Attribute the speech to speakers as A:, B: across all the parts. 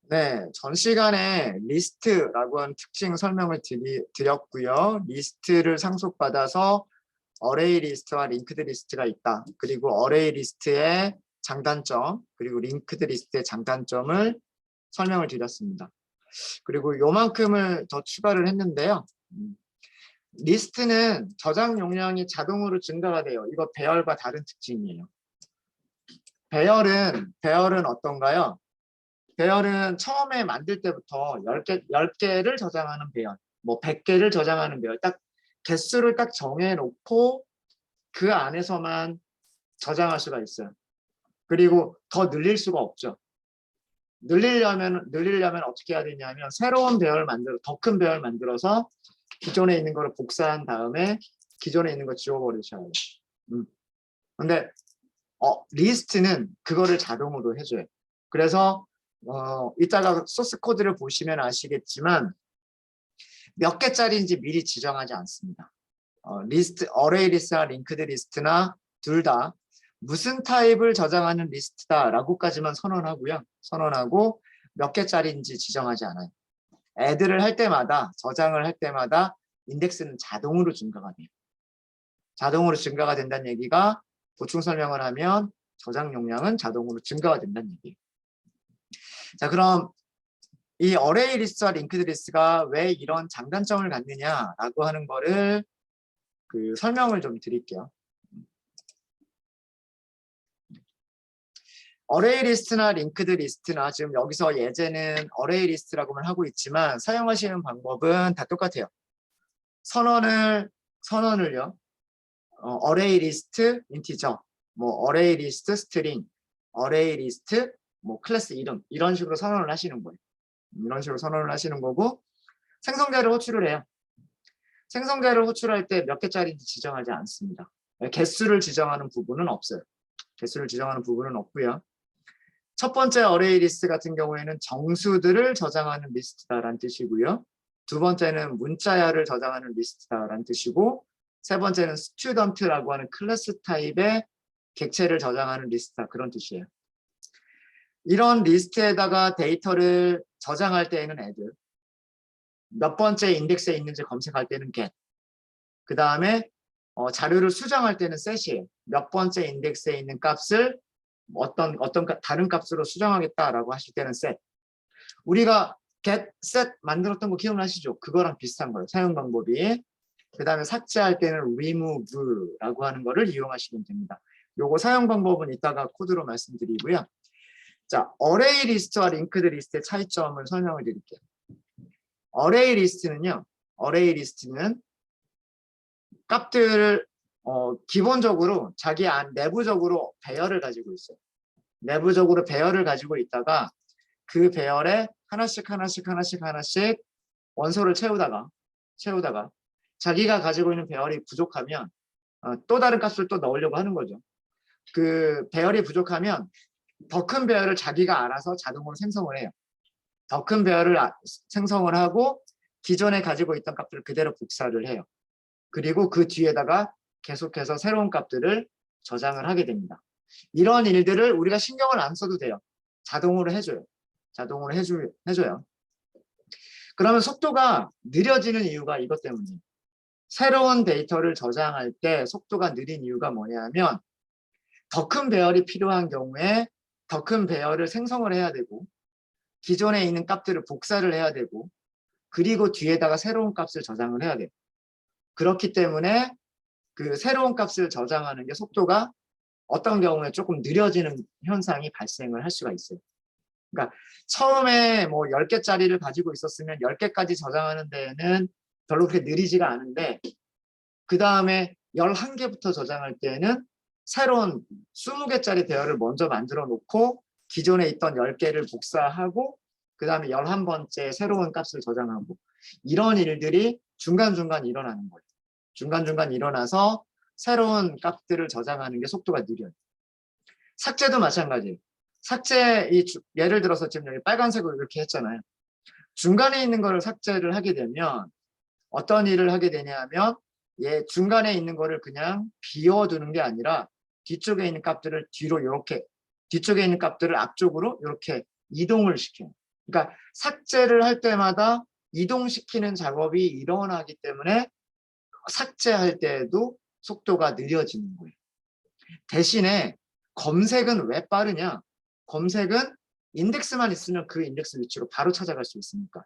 A: 네, 전 시간에 리스트라고 하는 특징 설명을 드렸고요. 리스트를 상속받아서 어레이 리스트와 링크드 리스트가 있다. 그리고 어레이 리스트의 장단점, 그리고 링크드 리스트의 장단점을 설명을 드렸습니다. 그리고 요만큼을 더 추가를 했는데요. 리스트는 저장 용량이 자동으로 증가가 돼요. 이거 배열과 다른 특징이에요. 배열은 어떤가요? 배열은 처음에 만들 때부터 10개를 저장하는 배열, 뭐 100개를 저장하는 배열, 딱 개수를 딱 정해놓고 그 안에서만 저장할 수가 있어요. 그리고 더 늘릴 수가 없죠. 늘리려면 어떻게 해야 되냐면 새로운 배열 더 큰 배열 만들어서 기존에 있는 거를 복사한 다음에 기존에 있는 거 지워버리셔야 돼요. 근데 리스트는 그거를 자동으로 해줘요. 그래서 이따가 소스 코드를 보시면 아시겠지만 몇 개짜리인지 미리 지정하지 않습니다. 어레이 리스트나 링크드 리스트나 둘 다 무슨 타입을 저장하는 리스트다라고까지만 선언하고 몇 개짜리인지 지정하지 않아요. 애드를 할 때마다, 저장을 할 때마다 인덱스는 자동으로 증가가 돼요. 자동으로 증가가 된다는 얘기가 보충 설명을 하면 저장 용량은 자동으로 증가가 된다는 얘기예요. 자, 그럼 이 어레이 리스트와 링크드 리스트가 왜 이런 장단점을 갖느냐라고 하는 거를 설명을 좀 드릴게요. 어레이 리스트나 링크드 리스트나 지금 여기서 예제는 어레이 리스트라고만 하고 있지만 사용하시는 방법은 다 똑같아요. 선언을요. 어레이 리스트 인티저, 뭐 어레이 리스트 스트링, 어레이 리스트 뭐 클래스 이름 이런 식으로 선언을 하시는 거예요. 이런 식으로 선언을 하시는 거고 생성자를 호출을 해요. 생성자를 호출할 때 몇 개짜리인지 지정하지 않습니다. 개수를 지정하는 부분은 없어요. 개수를 지정하는 부분은 없고요. 첫 번째 어레이 리스트 같은 경우에는 정수들을 저장하는 리스트다라는 뜻이고요. 두 번째는 문자열을 저장하는 리스트다라는 뜻이고 세 번째는 스튜던트라고 하는 클래스 타입의 객체를 저장하는 리스트다 그런 뜻이에요. 이런 리스트에다가 데이터를 저장할 때에는 애들 몇 번째 인덱스에 있는지 검색할 때는 get 그 다음에 자료를 수정할 때는 set이에요. 몇 번째 인덱스에 있는 값을 어떤 다른 값으로 수정하겠다라고 하실 때는 set. 우리가 get, set 만들었던 거 기억나시죠? 그거랑 비슷한 거예요. 사용 방법이. 그 다음에 삭제할 때는 remove라고 하는 거를 이용하시면 됩니다. 요거 사용 방법은 이따가 코드로 말씀드리고요. 자, 어레이 리스트와 링크드 리스트의 차이점을 설명을 드릴게요. 어레이 리스트는 값들을 기본적으로 자기 내부적으로 배열을 가지고 있어요. 내부적으로 배열을 가지고 있다가 그 배열에 하나씩 원소를 채우다가 자기가 가지고 있는 배열이 부족하면 또 다른 값을 또 넣으려고 하는 거죠. 그 배열이 부족하면 더 큰 배열을 자기가 알아서 자동으로 생성을 해요. 더 큰 배열을 생성을 하고 기존에 가지고 있던 값들을 그대로 복사를 해요. 그리고 그 뒤에다가 계속해서 새로운 값들을 저장을 하게 됩니다. 이런 일들을 우리가 신경을 안 써도 돼요. 자동으로 해줘요. 해줘요. 그러면 속도가 느려지는 이유가 이것 때문이에요. 새로운 데이터를 저장할 때 속도가 느린 이유가 뭐냐면 더 큰 배열이 필요한 경우에 더 큰 배열을 생성을 해야 되고 기존에 있는 값들을 복사를 해야 되고 그리고 뒤에다가 새로운 값을 저장을 해야 돼요. 그렇기 때문에 그 새로운 값을 저장하는 게 속도가 어떤 경우에 조금 느려지는 현상이 발생을 할 수가 있어요. 그러니까 처음에 뭐 10개짜리를 가지고 있었으면 10개까지 저장하는 데에는 별로 그렇게 느리지가 않은데 그 다음에 11개부터 저장할 때는 새로운 20개짜리 배열을 먼저 만들어 놓고 기존에 있던 10개를 복사하고 그 다음에 11번째 새로운 값을 저장하고 이런 일들이 중간중간 일어나는 거예요. 중간중간 일어나서 새로운 값들을 저장하는 게 속도가 느려요. 삭제도 마찬가지예요. 예를 들어서 지금 여기 빨간색으로 이렇게 했잖아요. 중간에 있는 거를 삭제를 하게 되면 어떤 일을 하게 되냐면 중간에 있는 거를 그냥 비워두는 게 아니라 뒤쪽에 있는 값들을 뒤쪽에 있는 값들을 앞쪽으로 이렇게 이동을 시켜요. 그러니까 삭제를 할 때마다 이동시키는 작업이 일어나기 때문에 삭제할 때에도 속도가 느려지는 거예요. 대신에 검색은 왜 빠르냐? 검색은 인덱스만 있으면 그 인덱스 위치로 바로 찾아갈 수 있으니까.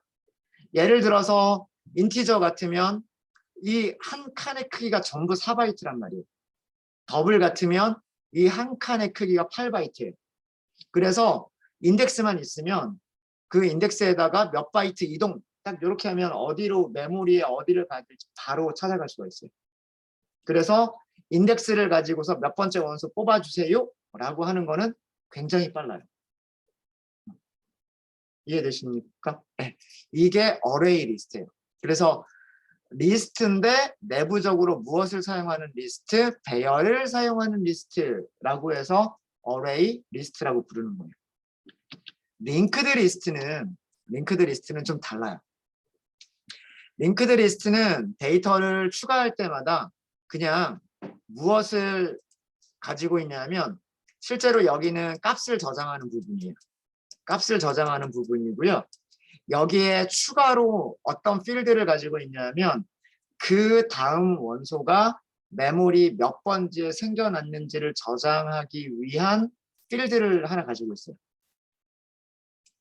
A: 예를 들어서 인티저 같으면 이 한 칸의 크기가 전부 4바이트란 말이에요. 더블 같으면 이 한 칸의 크기가 8바이트예요. 그래서 인덱스만 있으면 그 인덱스에다가 몇 바이트 이동 딱 이렇게 하면 어디로 메모리에 어디를 가야 될지 바로 찾아갈 수가 있어요. 그래서 인덱스를 가지고서 몇 번째 원소 뽑아주세요 라고 하는 거는 굉장히 빨라요. 이해되십니까? 네. 이게 어레이 리스트예요. 그래서 리스트인데 내부적으로 무엇을 사용하는 리스트? 배열을 사용하는 리스트라고 해서 어레이 리스트라고 부르는 거예요. 링크드 리스트는 좀 달라요. 링크드 리스트는 데이터를 추가할 때마다 그냥 무엇을 가지고 있냐면 실제로 여기는 값을 저장하는 부분이에요. 값을 저장하는 부분이고요. 여기에 추가로 어떤 필드를 가지고 있냐면 그 다음 원소가 메모리 몇 번지에 생겨났는지를 저장하기 위한 필드를 하나 가지고 있어요.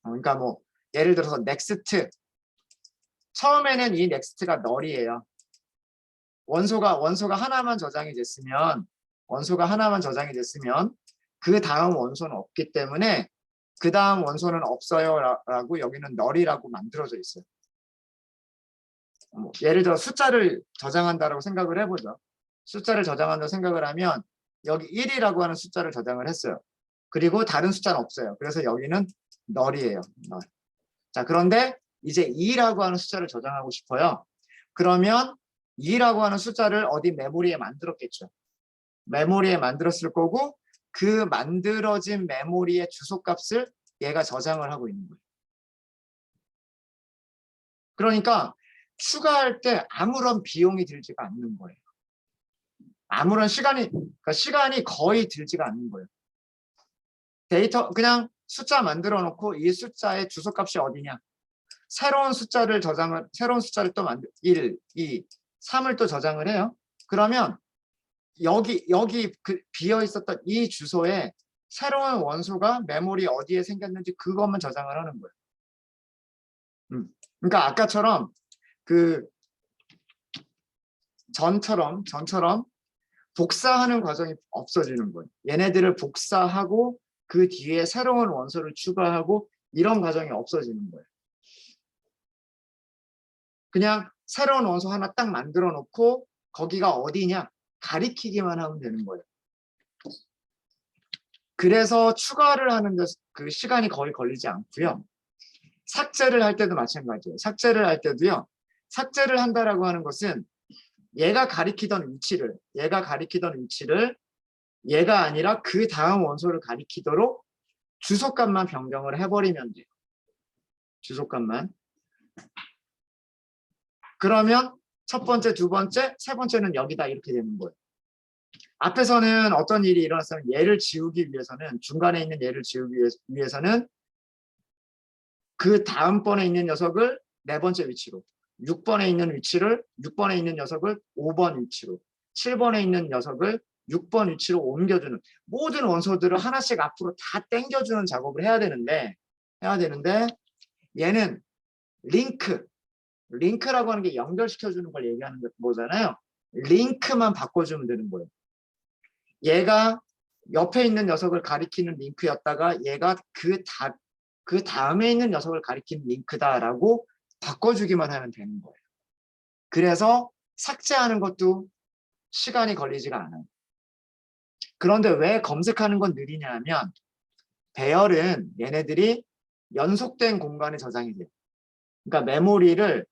A: 그러니까 뭐 예를 들어서 넥스트 처음에는 이 넥스트가 널이에요. 원소가 하나만 저장이 됐으면 그 다음 원소는 없기 때문에 그 다음 원소는 없어요 라고 여기는 널이라고 만들어져 있어요. 예를 들어 숫자를 저장한다라고 생각을 해보죠. 숫자를 저장한다고 생각을 하면 여기 1이라고 하는 숫자를 저장을 했어요. 그리고 다른 숫자는 없어요. 그래서 여기는 널이에요. 널. 자, 그런데 이제 2라고 하는 숫자를 저장하고 싶어요. 그러면 2라고 하는 숫자를 어디 메모리에 만들었겠죠. 메모리에 만들었을 거고 그 만들어진 메모리의 주소값을 얘가 저장을 하고 있는 거예요. 그러니까 추가할 때 아무런 비용이 들지가 않는 거예요. 아무런 시간이 거의 들지가 않는 거예요. 데이터 그냥 숫자 만들어 놓고 이 숫자의 주소값이 어디냐? 새로운 숫자를 또 1, 2, 3을 또 저장을 해요. 그러면 여기 그 비어 있었던 이 주소에 새로운 원소가 메모리 어디에 생겼는지 그것만 저장을 하는 거예요. 그러니까 아까처럼 그 전처럼 복사하는 과정이 없어지는 거예요. 얘네들을 복사하고 그 뒤에 새로운 원소를 추가하고 이런 과정이 없어지는 거예요. 그냥 새로운 원소 하나 딱 만들어 놓고 거기가 어디냐 가리키기만 하면 되는 거예요. 그래서 추가를 하는데 그 시간이 거의 걸리지 않고요. 삭제를 할 때도 마찬가지예요. 삭제를 할 때도요. 삭제를 한다라고 하는 것은 얘가 가리키던 위치를 얘가 아니라 그 다음 원소를 가리키도록 주소값만 변경을 해버리면 돼요. 주소값만. 그러면 첫 번째, 두 번째, 세 번째는 여기다 이렇게 되는 거예요. 앞에서는 어떤 일이 일어났으면 얘를 지우기 위해서는 중간에 있는 얘를 지우기 위해서는 그 다음번에 있는 녀석을 네 번째 위치로 6번에 있는 녀석을 5번 위치로 7번에 있는 녀석을 6번 위치로 옮겨주는 모든 원소들을 하나씩 앞으로 다 당겨주는 작업을 해야 되는데 얘는 링크라고 하는 게 연결시켜주는 걸 얘기하는 거잖아요. 링크만 바꿔주면 되는 거예요. 얘가 옆에 있는 녀석을 가리키는 링크였다가 얘가 그 다음에 있는 녀석을 가리키는 링크다라고 바꿔주기만 하면 되는 거예요. 그래서 삭제하는 것도 시간이 걸리지가 않아요. 그런데 왜 검색하는 건 느리냐면 배열은 얘네들이 연속된 공간에 저장이 돼요. 그러니까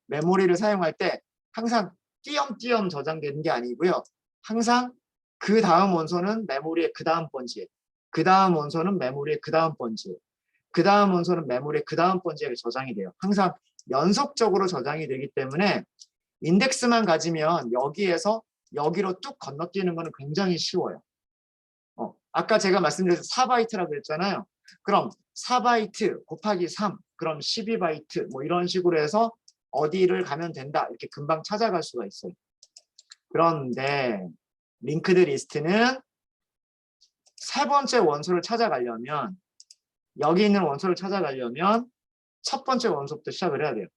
A: 메모리를 사용할 때 항상 띄엄띄엄 저장되는 게 아니고요. 항상 그 다음 원소는 메모리의 그 다음 번지에, 그 다음 원소는 메모리의 그 다음 번지에, 그 다음 원소는 메모리의 그 다음 번지에 저장이 돼요. 항상 연속적으로 저장이 되기 때문에 인덱스만 가지면 여기에서 여기로 뚝 건너뛰는 거는 굉장히 쉬워요. 아까 제가 말씀드린 4바이트라고 했잖아요. 그럼 4바이트 곱하기 3 그럼 12바이트 뭐 이런 식으로 해서 어디를 가면 된다 이렇게 금방 찾아갈 수가 있어요. 그런데 링크드 리스트는 세 번째 원소를 찾아가려면 여기 있는 원소를 찾아가려면 첫 번째 원소부터 시작을 해야 돼요.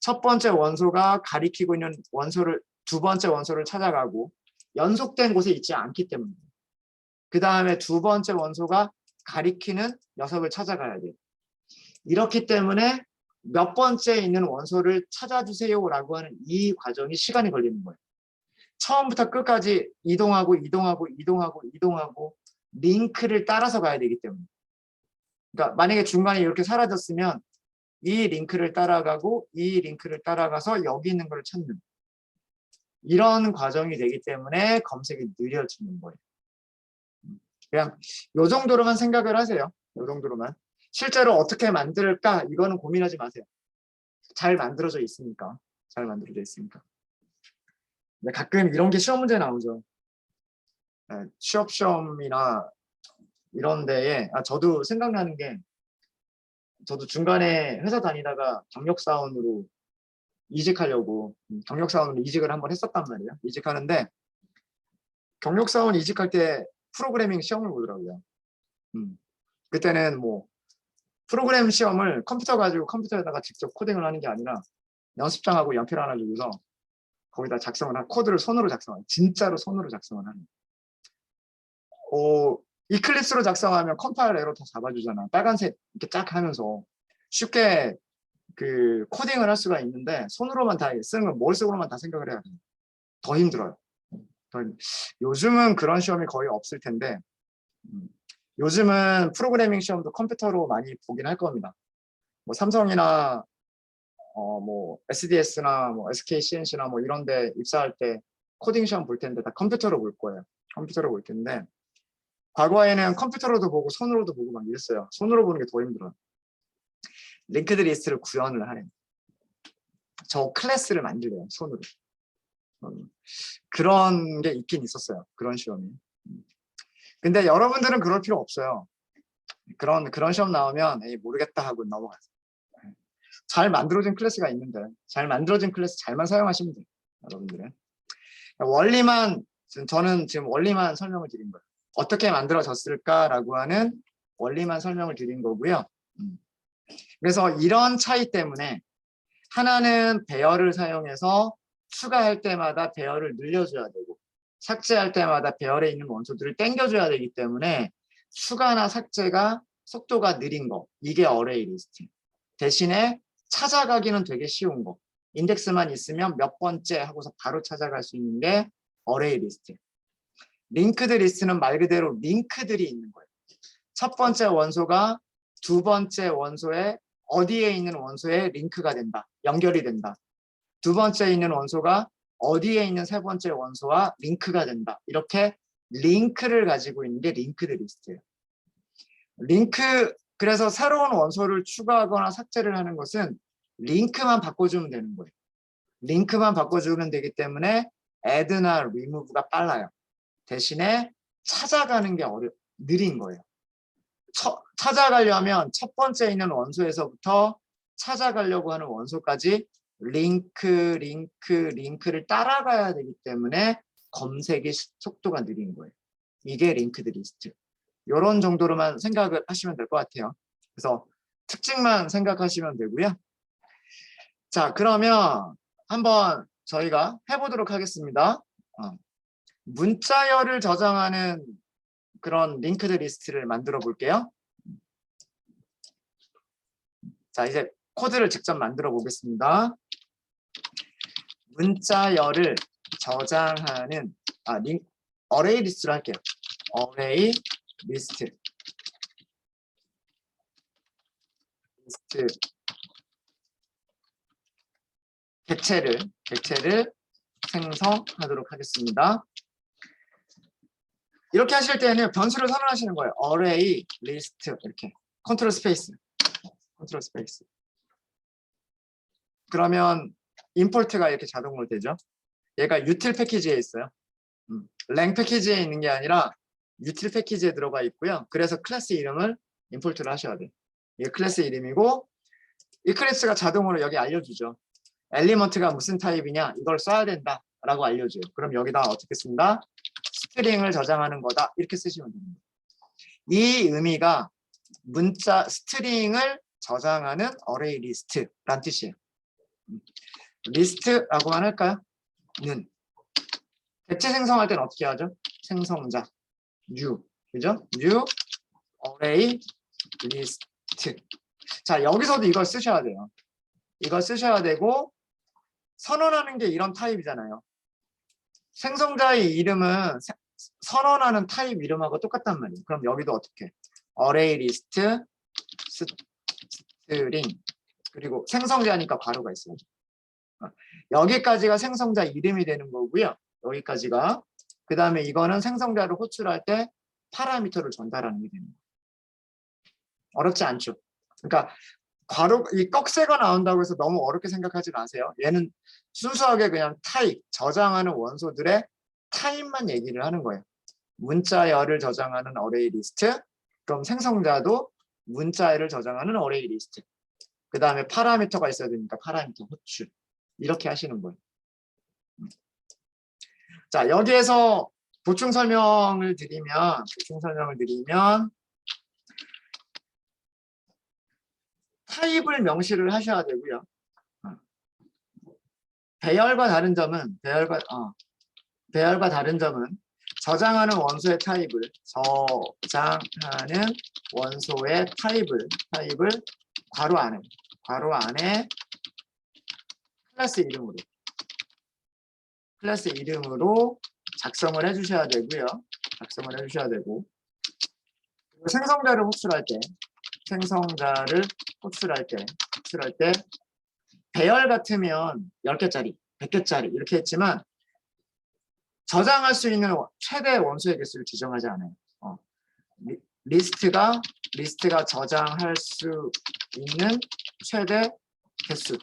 A: 첫 번째 원소가 가리키고 있는 원소를 두 번째 원소를 찾아가고 연속된 곳에 있지 않기 때문에 그 다음에 두 번째 원소가 가리키는 녀석을 찾아가야 돼요. 이렇기 때문에 몇 번째에 있는 원소를 찾아주세요라고 하는 이 과정이 시간이 걸리는 거예요. 처음부터 끝까지 이동하고 링크를 따라서 가야 되기 때문에. 그러니까 만약에 중간에 이렇게 사라졌으면 이 링크를 따라가고 이 링크를 따라가서 여기 있는 걸 찾는 이런 과정이 되기 때문에 검색이 느려지는 거예요. 그냥 이 정도로만 생각을 하세요. 이 정도로만. 실제로 어떻게 만들까 이거는 고민하지 마세요. 잘 만들어져 있으니까. 잘 만들어져 있으니까. 근데 가끔 이런 게 시험 문제 나오죠. 취업 시험이나 이런 데에 저도 생각나는 게 저도 중간에 회사 다니다가 경력사원으로 이직하려고 경력사원으로 이직을 한번 했었단 말이에요. 이직하는데 경력사원 이직할 때 프로그래밍 시험을 보더라고요. 그때는 뭐 프로그램 시험을 컴퓨터 가지고 컴퓨터에다가 직접 코딩을 하는 게 아니라 연습장하고 연필 하나 주고서 거기다 작성을 한 코드를 손으로 작성하는 진짜로 손으로 작성을 하는. 이클립스로 작성하면 컴파일 에러 다 잡아주잖아. 빨간색 이렇게 쫙 하면서 쉽게 그 코딩을 할 수가 있는데 손으로만 다 쓰는 건 머릿속으로만 다 생각을 해야 돼. 더 힘들어요. 요즘은 그런 시험이 거의 없을 텐데 요즘은 프로그래밍 시험도 컴퓨터로 많이 보긴 할 겁니다. 뭐 삼성이나 뭐 SDS나 뭐 SK CNC나 뭐 이런 데 입사할 때 코딩 시험 볼 텐데 다 컴퓨터로 볼 거예요. 컴퓨터로 볼 텐데 과거에는 컴퓨터로도 보고 손으로도 보고 막 이랬어요. 손으로 보는 게 더 힘들어요. 링크드 리스트를 구현을 하는 저 클래스를 만들래요. 손으로. 그런 게 있긴 있었어요. 그런 시험이. 근데 여러분들은 그럴 필요 없어요. 그런 시험 나오면 에이, 모르겠다 하고 넘어가세요. 잘 만들어진 클래스가 있는데 잘 만들어진 클래스 잘만 사용하시면 돼요. 여러분들은. 원리만 저는 지금 원리만 설명을 드린 거예요. 어떻게 만들어졌을까라고 하는 원리만 설명을 드린 거고요. 그래서 이런 차이 때문에 하나는 배열을 사용해서 추가할 때마다 배열을 늘려줘야 되고 삭제할 때마다 배열에 있는 원소들을 땡겨줘야 되기 때문에 추가나 삭제가 속도가 느린 거 이게 어레이 리스트. 대신에 찾아가기는 되게 쉬운 거. 인덱스만 있으면 몇 번째 하고서 바로 찾아갈 수 있는 게 어레이 리스트. 링크드 리스트는 말 그대로 링크들이 있는 거예요. 첫 번째 원소가 두 번째 원소에 어디에 있는 원소에 링크가 된다. 연결이 된다. 두 번째에 있는 원소가 어디에 있는 세 번째 원소와 링크가 된다. 이렇게 링크를 가지고 있는 게 링크드 리스트예요. 그래서 새로운 원소를 추가하거나 삭제를 하는 것은 링크만 바꿔주면 되는 거예요. 링크만 바꿔주면 되기 때문에 add나 remove가 빨라요. 대신에 찾아가는 게 느린 거예요. 찾아가려면 첫 번째 있는 원소에서부터 찾아가려고 하는 원소까지 링크를 따라가야 되기 때문에 검색의 속도가 느린 거예요. 이게 링크드 리스트. 이런 정도로만 생각을 하시면 될 것 같아요. 그래서 특징만 생각하시면 되고요. 자, 그러면 한번 저희가 해보도록 하겠습니다. 문자열을 저장하는 그런 링크드 리스트를 만들어 볼게요. 자, 이제 코드를 직접 만들어 보겠습니다. 문자열을 저장하는 어레이 리스트로 할게요. 어레이 리스트 객체를 생성하도록 하겠습니다. 이렇게 하실 때는 변수를 선언하시는 거예요. array list 이렇게 컨트롤 스페이스. 그러면 임포트가 이렇게 자동으로 되죠. 얘가 util 패키지에 있어요. 랭 패키지에 있는 게 아니라 util 패키지에 들어가 있고요. 그래서 클래스 이름을 임포트를 하셔야 돼요. 이게 클래스 이름이고 이클립스가 자동으로 여기 알려주죠. 엘리먼트가 무슨 타입이냐 이걸 써야 된다라고 알려줘요. 그럼 여기다 어떻게 쓴다? 스트링을 저장하는 거다 이렇게 쓰시면 됩니다. 이 의미가 문자 스트링을 저장하는 어레이 리스트란 뜻이에요. 리스트라고만 할까요? 는 객체 생성할 때는 어떻게 하죠? 생성자 new 그죠? new array list. 자 여기서도 이걸 쓰셔야 돼요. 이걸 쓰셔야 되고 선언하는 게 이런 타입이잖아요. 생성자의 이름은 선언하는 타입 이름하고 똑같단 말이에요. 그럼 여기도 어떻게? array list string 그리고 생성자니까 괄호가 있어야죠. 여기까지가 생성자 이름이 되는 거고요. 여기까지가 그 다음에 이거는 생성자를 호출할 때 파라미터를 전달하는 게 되는 거예요. 어렵지 않죠. 그러니까 괄호 이 꺽쇠가 나온다고 해서 너무 어렵게 생각하지 마세요. 얘는 순수하게 그냥 타입 저장하는 원소들의 타입만 얘기를 하는 거예요. 문자열을 저장하는 어레이 리스트, 그럼 생성자도 문자열을 저장하는 어레이 리스트. 그 다음에 파라미터가 있어야 되니까 파라미터 호출. 이렇게 하시는 거예요. 자, 여기에서 보충 설명을 드리면 타입을 명시를 하셔야 되고요. 배열과 다른 점은 저장하는 원소의 타입을 괄호 안에 클래스 이름으로 작성을 해주셔야 되고요. 생성자를 호출할 때 배열 같으면 10개짜리, 100개짜리 이렇게 했지만 저장할 수 있는 최대 원소의 개수를 지정하지 않아요. 리스트가 저장할 수 있는 최대 개수를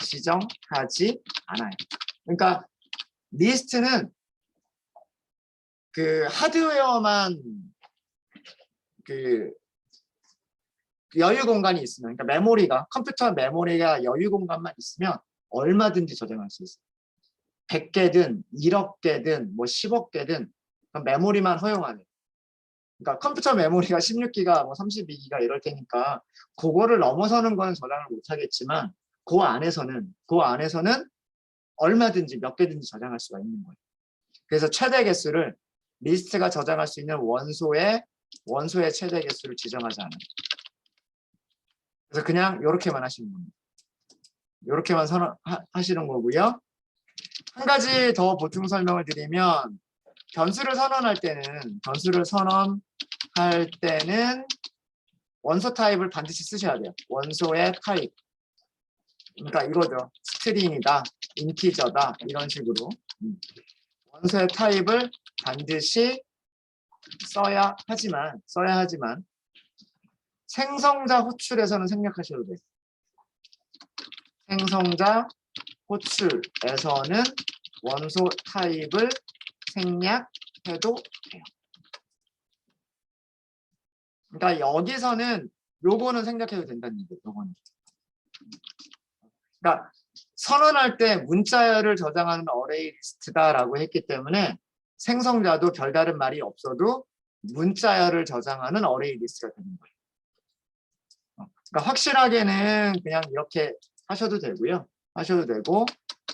A: 지정하지 않아요. 그러니까 리스트는 그 하드웨어만 그 여유 공간이 있으면, 그러니까 컴퓨터 메모리가 여유 공간만 있으면 얼마든지 저장할 수 있어요. 100개든 1억 개든 뭐 10억 개든 메모리만 허용하는. 그러니까 컴퓨터 메모리가 16기가 뭐 32기가 이럴 테니까 그거를 넘어서는 건 저장을 못 하겠지만 그 안에서는 얼마든지 몇 개든지 저장할 수가 있는 거예요. 그래서 최대 개수를 리스트가 저장할 수 있는 원소의 최대 개수를 지정하지 않아요. 그래서 그냥 이렇게만 하시는 겁니다. 이렇게만 하시는 거고요. 한 가지 더 보충 설명을 드리면 변수를 선언할 때는 원소 타입을 반드시 쓰셔야 돼요. 원소의 타입. 그러니까 이거죠. 스트링이다, 인티저다 이런 식으로 원소의 타입을 반드시 써야 하지만 생성자 호출에서는 생략하셔도 돼요. 생성자 호출에서는 원소 타입을 생략해도 돼요. 그러니까 여기서는 요거는 생략해도 된다는 얘기예요. 요거는. 그러니까 선언할 때 문자열을 저장하는 어레이 리스트다라고 했기 때문에 생성자도 별다른 말이 없어도 문자열을 저장하는 어레이 리스트가 되는 거예요. 그러니까 확실하게는 그냥 이렇게 하셔도 되고요.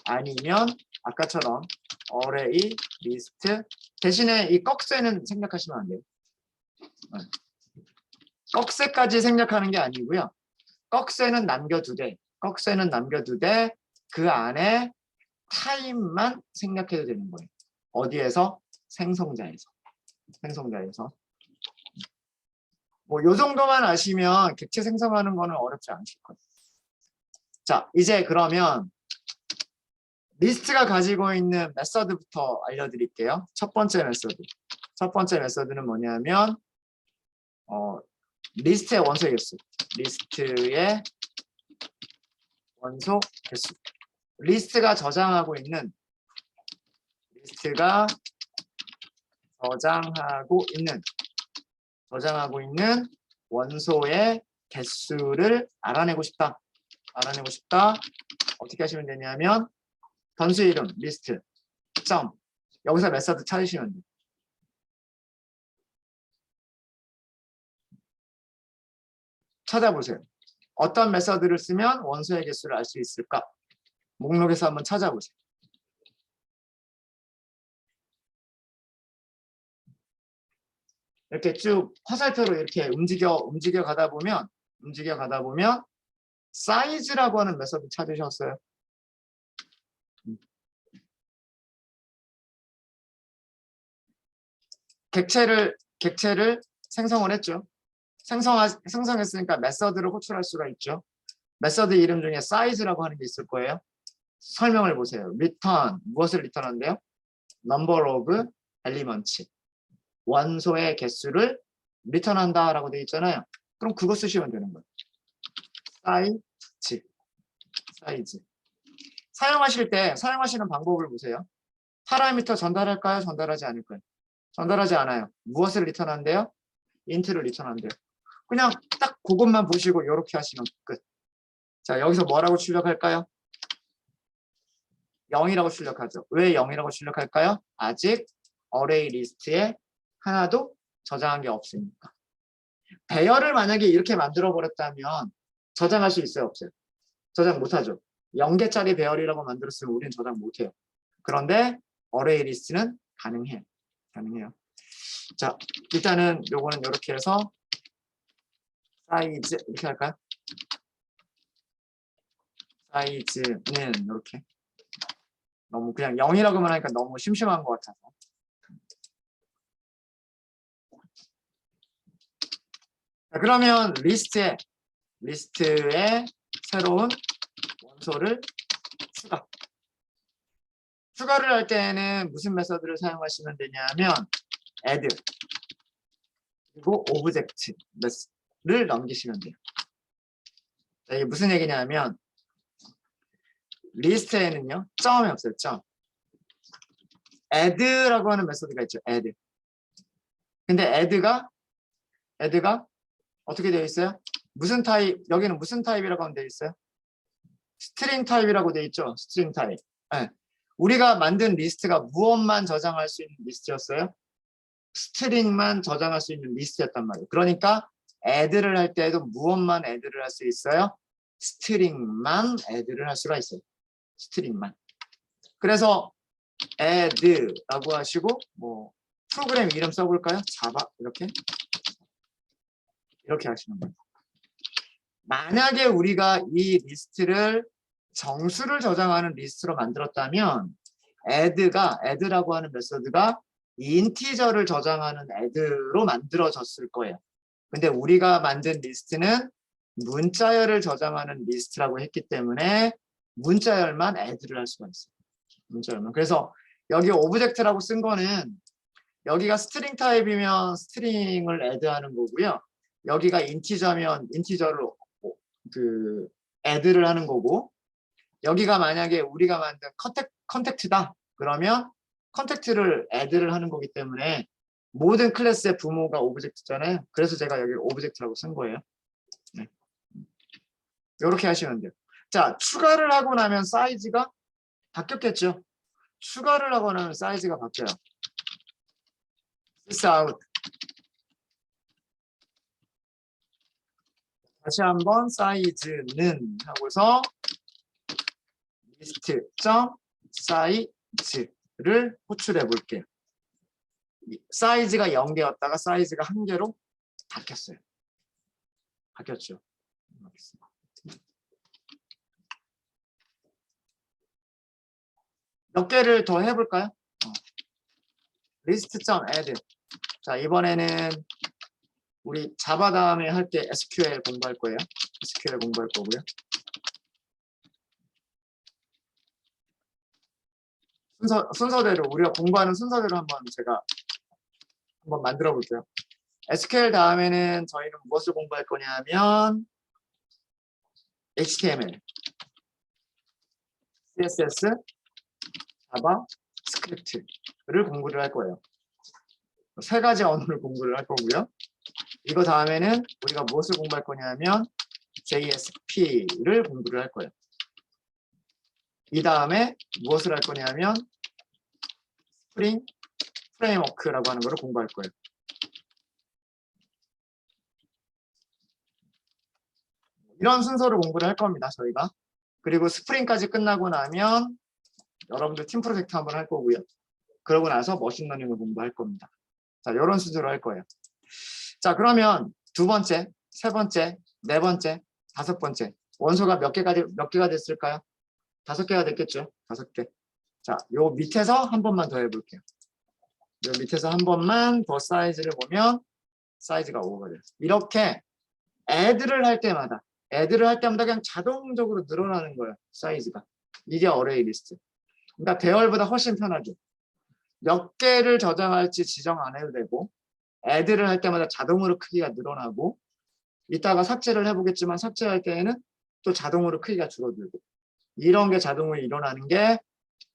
A: 아니면 아까처럼 어레이 리스트 대신에 이 꺽쇠는 생략하시면 안 돼요. 꺽쇠까지 생략하는 게 아니고요. 꺽쇠는 남겨두되 그 안에 타입만 생략해도 되는 거예요. 어디에서? 생성자에서. 뭐 요 정도만 아시면 객체 생성하는 거는 어렵지 않으실 거예요. 자, 이제 그러면 리스트가 가지고 있는 메서드부터 알려드릴게요. 첫 번째 메서드는 뭐냐면 리스트의 원소 개수. 리스트가 저장하고 있는 원소의 개수를 알아내고 싶다. 알아내고 싶다. 어떻게 하시면 되냐면 변수 이름 리스트 점 여기서 메서드 찾으시면 돼요. 찾아보세요. 어떤 메서드를 쓰면 원소의 개수를 알 수 있을까? 목록에서 한번 찾아보세요. 이렇게 쭉 화살표로 이렇게 움직여 가다 보면 사이즈라고 하는 메서드 찾으셨어요? 객체를 생성을 했죠. 생성했으니까 메서드를 호출할 수가 있죠. 메서드 이름 중에 사이즈라고 하는 게 있을 거예요. 설명을 보세요. return 무엇을 리턴한대요? number of elements 원소의 개수를 리턴한다라고 되어 있잖아요. 그럼 그거 쓰시면 되는 거예요. 사이즈. 사용하시는 방법을 보세요. 파라미터 전달할까요? 전달하지 않을까요? 전달하지 않아요. 무엇을 리턴한대요? 인트를 리턴한대요. 그냥 딱 그것만 보시고 이렇게 하시면 끝. 자, 여기서 뭐라고 출력할까요? 0이라고 출력하죠. 왜 0이라고 출력할까요? 아직 어레이 리스트에 하나도 저장한 게 없으니까. 배열을 만약에 이렇게 만들어 버렸다면 저장할 수 있어요? 없어요? 저장 못하죠. 0개짜리 배열이라고 만들었으면 우리는 저장 못해요. 그런데 어레이 리스트는 가능해요. 자, 일단은 요거는 이렇게 해서 사이즈 이렇게 할까요? 사이즈는 이렇게 너무 그냥 0이라고만 하니까 너무 심심한 것 같아서 자, 그러면 리스트에 새로운 원소를 추가를 할 때는 무슨 메서드를 사용하시면 되냐면 add 그리고 object를 넘기시면 돼요. 자, 이게 무슨 얘기냐면 리스트에는요 점이 없어요. 점 add라고 하는 메서드가 있죠. add 근데 add가 어떻게 되어 있어요? 무슨 타입 여기는 무슨 타입이라고 하면 되어 있어요? 스트링 타입이라고 되어 있죠. 스트링 타입. 네. 우리가 만든 리스트가 무엇만 저장할 수 있는 리스트였어요? 스트링만 저장할 수 있는 리스트였단 말이에요. 그러니까 add를 할 때에도 무엇만 add를 할 수 있어요? 스트링만 add를 할 수가 있어요. 스트링만. 그래서 add라고 하시고 뭐 프로그램 이름 써볼까요? 자바 이렇게 하시는 거예요. 만약에 우리가 이 리스트를 정수를 저장하는 리스트로 만들었다면 add라고 하는 메서드가 인티저를 저장하는 add로 만들어졌을 거예요. 근데 우리가 만든 리스트는 문자열을 저장하는 리스트라고 했기 때문에 문자열만 add를 할 수가 있어요. 문자열만. 그래서 여기 오브젝트라고 쓴 거는 여기가 스트링 타입이면 스트링을 add하는 거고요. 여기가 인티저면 인티저를 add를 하는 거고 여기가 만약에 우리가 만든 컨택트다 그러면 컨택트를 add를 하는 거기 때문에 모든 클래스의 부모가 오브젝트잖아요. 그래서 제가 여기 오브젝트라고 쓴 거예요. 네. 이렇게 하시면 돼요. 자, 추가를 하고 나면 사이즈가 바뀌었겠죠. 추가를 하고 나면 사이즈가 바뀌어요. sysout 다시 한번 사이즈는 하고서 list.size를 호출해 볼게요. 사이즈가 0개였다가 사이즈가 1개로 바뀌었어요. 바뀌었죠. 몇 개를 더 해볼까요? list.add. 자, 이번에는 우리 자바 다음에 할 때 SQL 공부할 거예요. SQL 공부할 거고요. 순서대로 우리가 공부하는 순서대로 제가 한번 만들어 볼게요. SQL 다음에는 저희는 무엇을 공부할 거냐면 HTML, CSS, 자바, 스크립트를 공부를 할 거예요. 세 가지 언어를 공부를 할 거고요. 이거 다음에는 우리가 무엇을 공부할 거냐면 JSP를 공부를 할 거예요. 이 다음에 무엇을 할 거냐면 스프링 프레임워크라고 하는 거를 공부할 거예요. 이런 순서로 공부를 할 겁니다, 저희가. 그리고 스프링까지 끝나고 나면 여러분들 팀 프로젝트 한번 할 거고요. 그러고 나서 머신러닝을 공부할 겁니다. 자, 이런 순서로 할 거예요. 자, 그러면 두 번째, 세 번째, 네 번째, 다섯 번째 원소가 몇 개가 됐을까요? 5개가 됐겠죠? 5개. 자, 요 밑에서 한 번만 더 해볼게요. 요 밑에서 한 번만 더 사이즈를 보면 사이즈가 5가 돼요. 이렇게 애드를 할 때마다 그냥 자동적으로 늘어나는 거예요. 사이즈가. 이게 어레이 리스트. 그러니까 배열보다 훨씬 편하죠. 몇 개를 저장할지 지정 안 해도 되고 애드를 할 때마다 자동으로 크기가 늘어나고 이따가 삭제를 해보겠지만 삭제할 때에는 또 자동으로 크기가 줄어들고 이런 게 자동으로 일어나는 게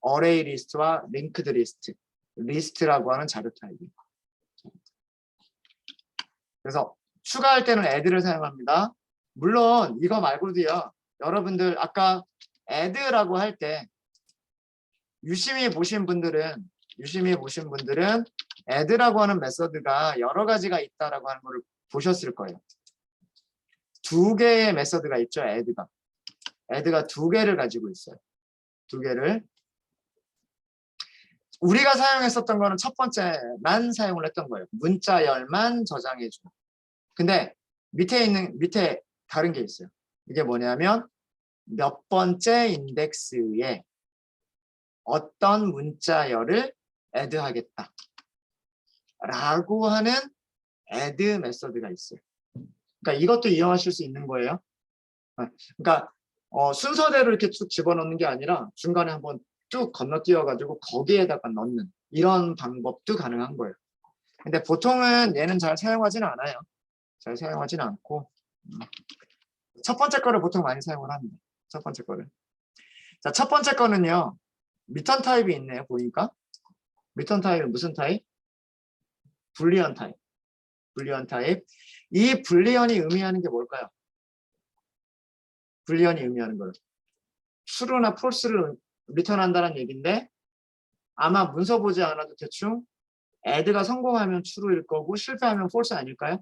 A: 어레이 리스트와 링크드 리스트라고 하는 자료 타입이에요. 그래서 추가할 때는 애드를 사용합니다. 물론 이거 말고도요. 여러분들 아까 애드라고 할 때 유심히 보신 분들은 애드라고 하는 메서드가 여러 가지가 있다라고 하는 걸 보셨을 거예요. 2개의 메서드가 있죠. 애드가 2개를 가지고 있어요. 2개를. 우리가 사용했었던 거는 첫 번째만 사용을 했던 거예요. 문자열만 저장해주고. 근데 밑에 다른 게 있어요. 이게 뭐냐면 몇 번째 인덱스에 어떤 문자열을 애드하겠다 라고 하는 애드 메서드가 있어요. 그러니까 이것도 이용하실 수 있는 거예요. 그러니까 순서대로 이렇게 쭉 집어넣는 게 아니라 중간에 한번 쭉 건너뛰어가지고 거기에다가 넣는 이런 방법도 가능한 거예요. 근데 보통은 얘는 잘 사용하지는 않아요. 잘 사용하지는 않고 첫 번째 거를 보통 많이 사용을 합니다. 첫 번째 거를. 자, 첫 번째 거는요. 리턴 타입이 있네요. 보니까. 리턴 타입은 무슨 타입? 불리언 타입. 불리언 타입. 이 불리언이 의미하는 게 뭘까요? 불리언이 의미하는 거예요. true나 false를 리턴한다는 얘기인데 아마 문서 보지 않아도 대충 add가 성공하면 true일 거고 실패하면 false 아닐까요?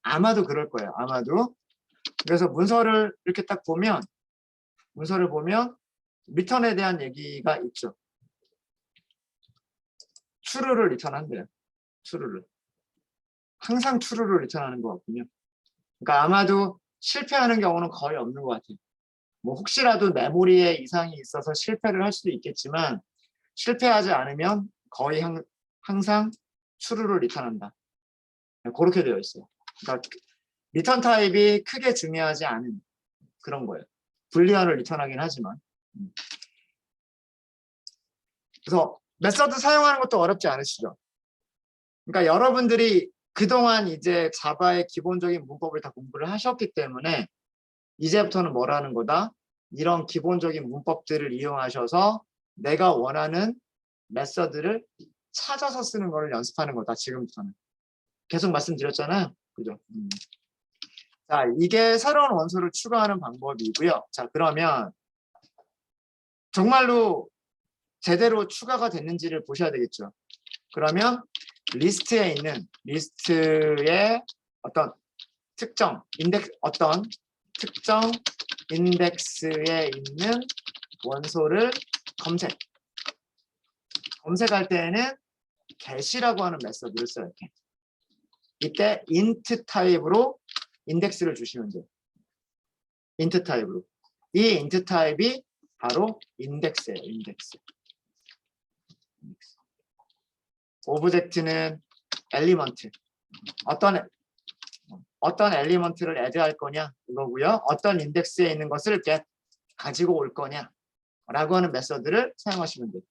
A: 아마도 그럴 거예요. 아마도. 그래서 문서를 이렇게 딱 보면 리턴에 대한 얘기가 있죠. true를 리턴한대요. true를. 항상 true를 리턴하는 것 같군요. 그러니까 아마도 실패하는 경우는 거의 없는 것 같아요. 뭐 혹시라도 메모리에 이상이 있어서 실패를 할 수도 있겠지만 실패하지 않으면 거의 항상 true를 리턴한다. 그렇게 되어 있어요. 그러니까 리턴 타입이 크게 중요하지 않은 그런 거예요. 불리언을 리턴하긴 하지만. 그래서 메서드 사용하는 것도 어렵지 않으시죠? 그러니까 여러분들이 그동안 이제 자바의 기본적인 문법을 다 공부를 하셨기 때문에 이제부터는 뭐라는 거다? 이런 기본적인 문법들을 이용하셔서 내가 원하는 메서드를 찾아서 쓰는 거를 연습하는 거다. 지금부터는. 계속 말씀드렸잖아요. 그죠? 자, 이게 새로운 원소를 추가하는 방법이고요. 자, 그러면 정말로 제대로 추가가 됐는지를 보셔야 되겠죠. 그러면 리스트의 어떤 특정 인덱스에 있는 원소를 검색할 때에는 get이라고 하는 메서드를 써요. 이때 int 타입으로 인덱스를 주시면 돼요. int 타입으로. 이 int 타입이 바로 인덱스예요. 인덱스. 오브젝트는 엘리먼트. 어떤 엘리먼트를 애드할 거냐 이거고요. 어떤 인덱스에 있는 것을 get 가지고 올 거냐 라고 하는 메서드를 사용하시면 돼요.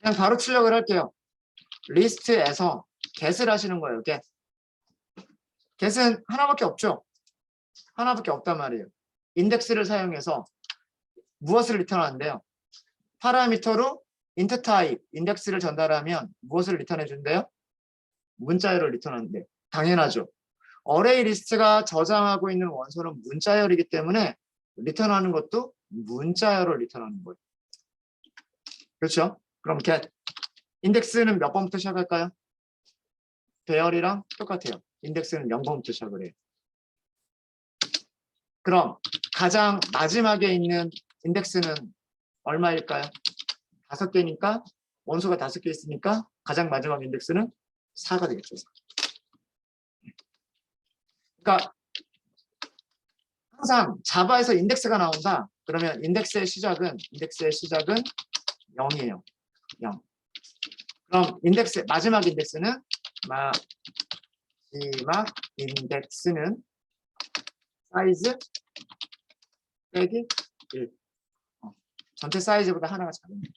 A: 그냥 바로 출력을 할게요. 리스트에서 get을 하시는 거예요. get은 하나밖에 없죠. 하나밖에 없단 말이에요. 인덱스를 사용해서 무엇을 리턴하는데요. 파라미터로 int 타입 인덱스를 전달하면 무엇을 리턴해 준대요? 문자열을 리턴하는데 당연하죠. 어레이 리스트가 저장하고 있는 원소는 문자열이기 때문에 리턴하는 것도 문자열을 리턴하는 거예요. 그렇죠? 그럼 get 인덱스는 몇 번부터 시작할까요? 배열이랑 똑같아요. 인덱스는 0번부터 시작을 해요. 그럼 가장 마지막에 있는 인덱스는 얼마일까요? 5개니까 원소가 5개 있으니까 가장 마지막 인덱스는 4가 되겠죠. 그러니까 항상 자바에서 인덱스가 나온다. 그러면 인덱스의 시작은 0이에요. 0. 그럼 마지막 인덱스는 사이즈 빼기 1. 전체 사이즈보다 하나가 작은 거예요.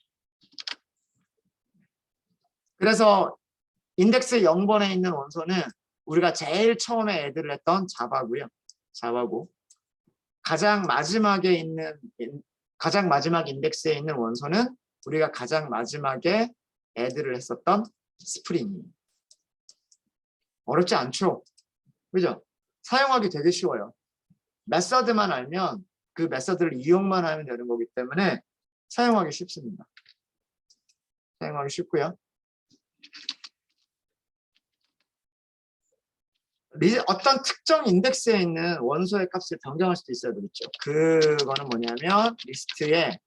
A: 그래서 인덱스 0번에 있는 원소는 우리가 제일 처음에 애드를 했던 자바고요. 자바고 가장 마지막 인덱스에 있는 원소는 우리가 가장 마지막에 애드를 했었던 스프링이에요. 어렵지 않죠? 그죠? 사용하기 되게 쉬워요. 메서드만 알면 그 메서드를 이용만 하면 되는 거기 때문에 사용하기 쉽습니다. 사용하기 쉽고요. 어떤 특정 인덱스에 있는 원소의 값을 변경할 수도 있어야 되겠죠. 그거는 뭐냐면 리스트에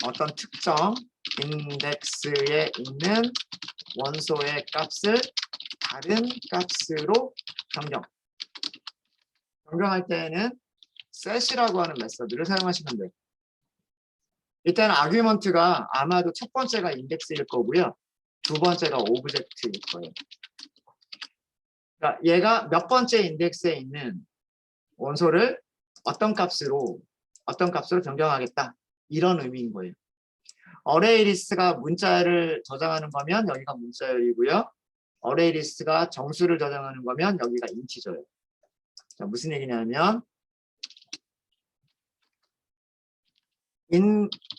A: 어떤 특정 인덱스에 있는 원소의 값을 다른 값으로 변경할 때에는 set이라고 하는 메서드를 사용하시면 돼요. 일단 아규먼트가 아마도 첫 번째가 인덱스일 거고요. 두 번째가 오브젝트일 거예요. 그러니까 얘가 몇 번째 인덱스에 있는 원소를 어떤 값으로 변경하겠다. 이런 의미인 거예요. 어레이 리스트가 문자를 저장하는 거면 여기가 문자열이고요. 어레이 리스트가 정수를 저장하는 거면 여기가 인티저예요. 자, 무슨 얘기냐면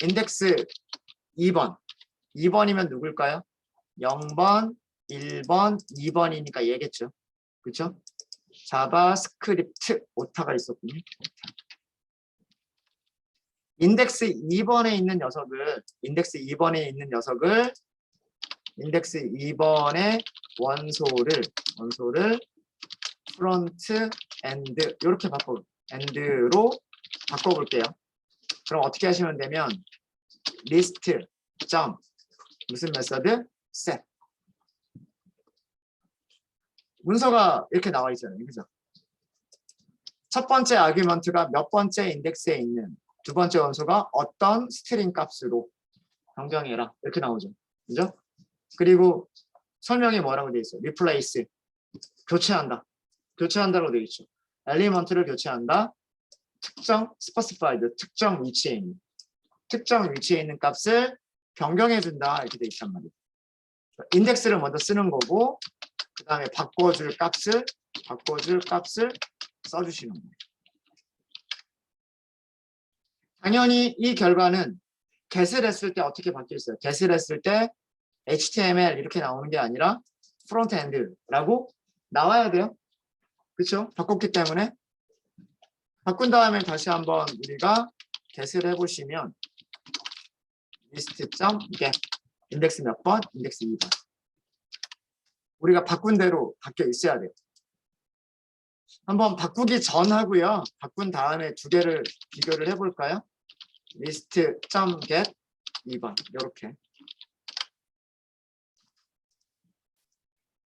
A: 인덱스 2번이면 누굴까요? 0번, 1번, 2번이니까 얘겠죠. 그렇죠? 자바스크립트 오타가 있었군요. 인덱스 2번에 있는 녀석을 인덱스 2번의 원소를 프론트 엔드 이렇게 엔드로 바꿔볼게요. 그럼 어떻게 하시면 되면 리스트 점 무슨 메서드 set 문서가 이렇게 나와 있잖아요. 그죠? 첫 번째 아규먼트가 몇 번째 인덱스에 있는 두 번째 원소가 어떤 스트링 값으로 변경해라 이렇게 나오죠. 그죠? 그리고 설명이 뭐라고 되어 있어요? replace 교체한다로 되어 있죠. 엘리먼트를 교체한다. 특정 specified 특정 위치에 있는 값을 변경해 준다 이렇게 되어 있단 말이에요. 인덱스를 먼저 쓰는 거고 그 다음에 바꿔줄 값을 써주시는 거예요. 당연히 이 결과는 get을 했을 때 어떻게 바뀌어 있어요? get을 했을 때 HTML 이렇게 나오는 게 아니라 frontend라고 나와야 돼요. 그렇죠? 바꿨기 때문에 바꾼 다음에 다시 한번 우리가 get을 해보시면 list.get 인덱스 몇 번? 인덱스 2번. 우리가 바꾼 대로 바뀌어 있어야 돼요. 한번 바꾸기 전하고요. 바꾼 다음에 두 개를 비교를 해볼까요? list.get 2번 이렇게.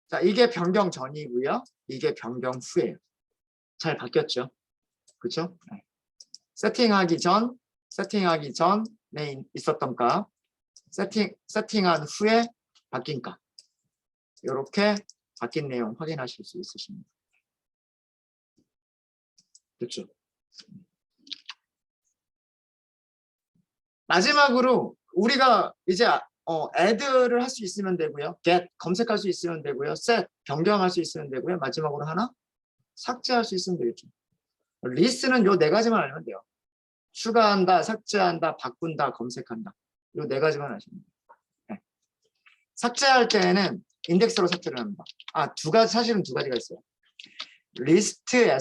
A: 자, 이게 변경 전이고요. 이게 변경 후예요. 잘 바뀌었죠? 그렇죠? 세팅하기 전에 있었던 값, 세팅한 후에 바뀐 값. 이렇게 바뀐 내용 확인하실 수 있으십니다. 그렇죠? 마지막으로 우리가 이제 add를 할 수 있으면 되고요. get 검색할 수 있으면 되고요. set 변경할 수 있으면 되고요. 마지막으로 하나 삭제할 수 있으면 되겠죠. 리스트는 요 네 가지만 알면 돼요. 추가한다, 삭제한다, 바꾼다, 검색한다. 요 네 가지만 아시면 돼요. 네. 삭제할 때에는 인덱스로 삭제를 합니다. 사실은 두 가지가 있어요. 리스트의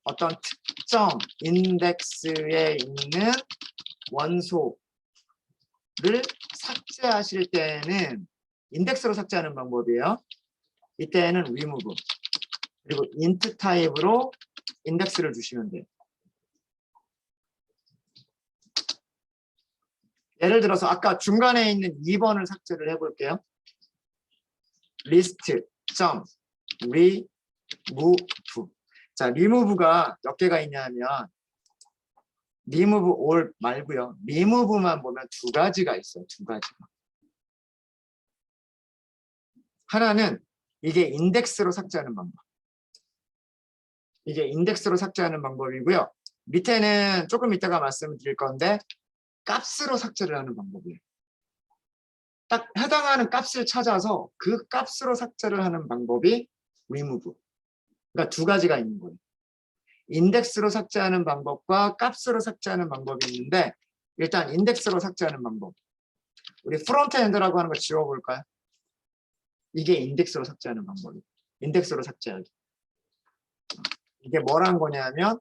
A: 어떤 특정 인덱스에 있는 원소를 삭제하실 때는 인덱스로 삭제하는 방법이에요. 이때는 remove 그리고 int 타입으로 인덱스를 주시면 돼요. 예를 들어서 아까 중간에 있는 2번을 삭제를 해볼게요. list.remove. 자, remove가 몇 개가 있냐면 remove all 말고요. remove만 보면 두 가지가 있어요. 두 가지가. 하나는 이게 인덱스로 삭제하는 방법. 이게 인덱스로 삭제하는 방법이고요. 밑에는 조금 이따가 말씀드릴 건데 값으로 삭제를 하는 방법이에요. 딱 해당하는 값을 찾아서 그 값으로 삭제를 하는 방법이 remove. 그러니까 두 가지가 있는 거예요. 인덱스로 삭제하는 방법과 값으로 삭제하는 방법이 있는데 일단 인덱스로 삭제하는 방법. 우리 프론트엔드라고 하는 거 지워볼까요? 이게 인덱스로 삭제하는 방법이에요. 인덱스로 삭제하기. 이게 뭐라는 거냐면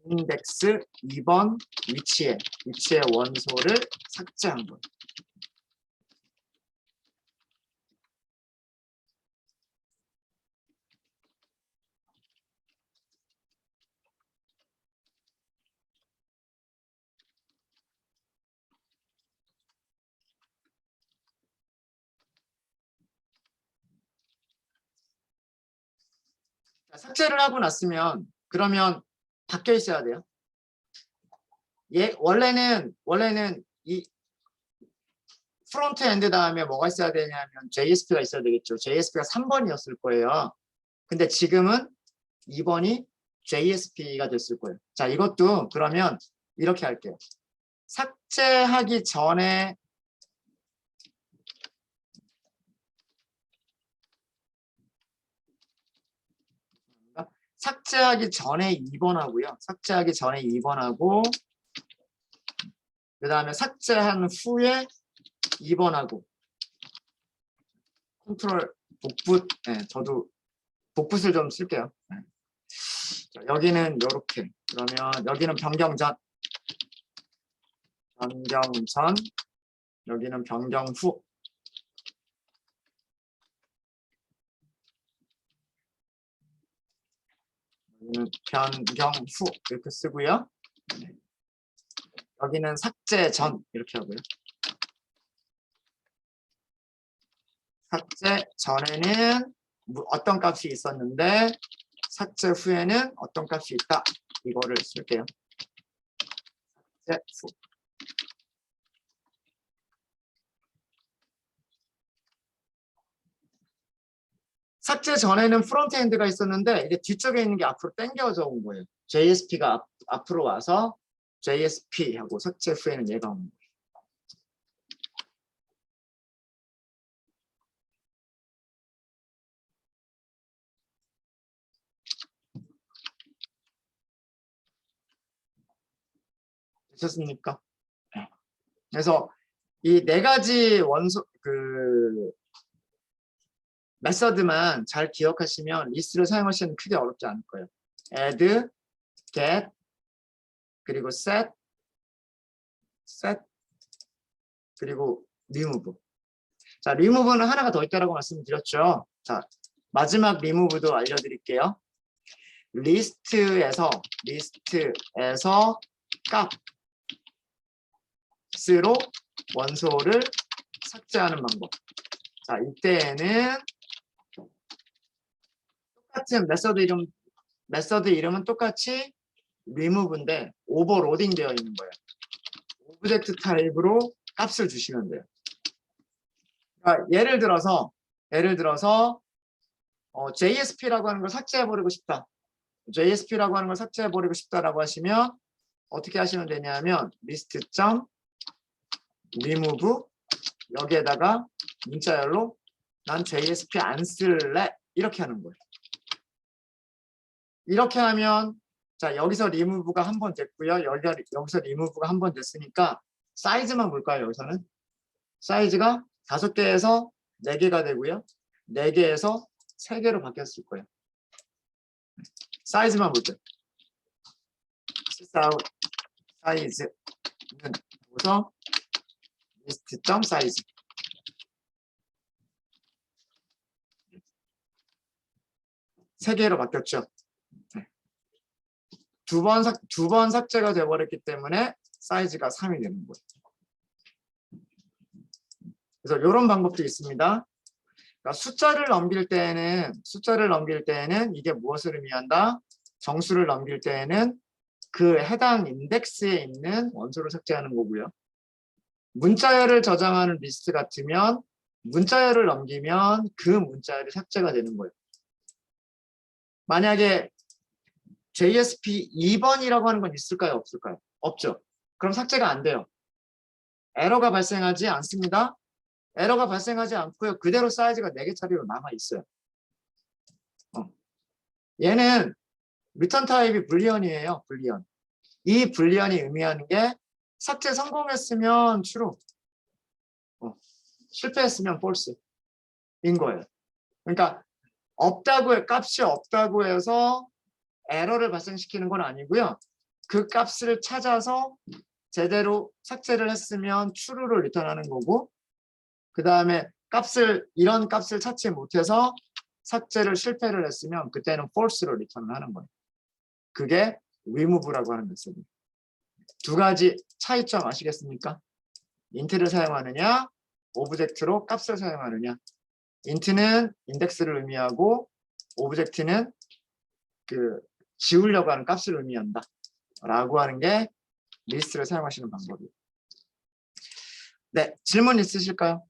A: 인덱스 2번 위치의 원소를 삭제한 거예요. 자, 삭제를 하고 났으면 그러면 바뀌어 있어야 돼요. 원래는 이 프론트 엔드 다음에 뭐가 있어야 되냐면 JSP가 있어야 되겠죠. JSP가 3번이었을 거예요. 근데 지금은 2번이 JSP가 됐을 거예요. 자, 이것도 그러면 이렇게 할게요. 삭제하기 전에 삭제하기 전에 2번하고요. 삭제하기 전에 2번하고 그 다음에 삭제한 후에 2번하고 컨트롤 복붙, 네, 저도 복붙을 좀 쓸게요. 네. 자, 여기는 이렇게 그러면 여기는 변경 전, 여기는 변경 후. 여기는 변경 후 이렇게 쓰고요. 네. 여기는 삭제 전 이렇게 하고요. 삭제 전에는 어떤 값이 있었는데 삭제 후에는 어떤 값이 있다. 이거를 쓸게요. 삭제 후. 삭제 전에는 프론트엔드가 있었는데 이게 뒤쪽에 있는 게 앞으로 당겨져 온 거예요. JSP가 앞으로 와서 JSP하고 삭제 후에는 얘가 오는 거예요. 되셨습니까? 네. 그래서 이 네 가지 원소 메서드만 잘 기억하시면 리스트를 사용하시면 크게 어렵지 않을 거예요. add, get, 그리고 set, 그리고 remove. 자, remove는 하나가 더 있다라고 말씀드렸죠. 자, 마지막 remove도 알려드릴게요. 리스트에서 값으로 원소를 삭제하는 방법. 자, 이때에는 똑같은 메서드 이름은 똑같이 remove인데 오버로딩 되어 있는 거예요. 오브젝트 타입으로 값을 주시면 돼요. 그러니까 예를 들어서 JSP라고 하는 걸 삭제해버리고 싶다. JSP라고 하는 걸 삭제해버리고 싶다라고 하시면 어떻게 하시면 되냐면 list.remove 여기에다가 문자열로 난 JSP 안 쓸래 이렇게 하는 거예요. 이렇게 하면 자 여기서 리무브가 한 번 됐고요. 여기서 리무브가 한 번 됐으니까 사이즈만 볼까요? 여기서는 사이즈가 5개에서 4개가 되고요. 4개에서 3개로 바뀌었을 거예요. 사이즈만 볼게요. 사이즈는 보고서 리스트 사이즈. 세 개로 바뀌었죠. 두 번 삭제가 돼버렸기 때문에 사이즈가 3이 되는 거예요. 그래서 이런 방법도 있습니다. 그러니까 숫자를 넘길 때에는 이게 무엇을 의미한다? 정수를 넘길 때에는 그 해당 인덱스에 있는 원소를 삭제하는 거고요. 문자열을 저장하는 리스트 같으면 문자열을 넘기면 그 문자열이 삭제가 되는 거예요. 만약에 JSP 2번이라고 하는 건 있을까요? 없을까요? 없죠. 그럼 삭제가 안 돼요. 에러가 발생하지 않습니다. 에러가 발생하지 않고요. 그대로 사이즈가 4개 차례로 남아 있어요. 얘는 리턴 타입이 불리언이에요. 불리언. 이 불리언이 의미하는 게 삭제 성공했으면 true, 실패했으면 false인 거예요. 그러니까 값이 없다고 해서 에러를 발생시키는 건 아니고요. 그 값을 찾아서 제대로 삭제를 했으면 true를 리턴하는 거고, 그 다음에 이런 값을 찾지 못해서 삭제를 실패를 했으면 그때는 false로 리턴을 하는 거예요. 그게 remove라고 하는 메소드입니다. 두 가지 차이점 아시겠습니까? int를 사용하느냐, 오브젝트로 값을 사용하느냐. int는 인덱스를 의미하고 오브젝트는 지우려고 하는 값을 의미한다 라고 하는 게 리스트를 사용하시는 방법이에요. 네, 질문 있으실까요?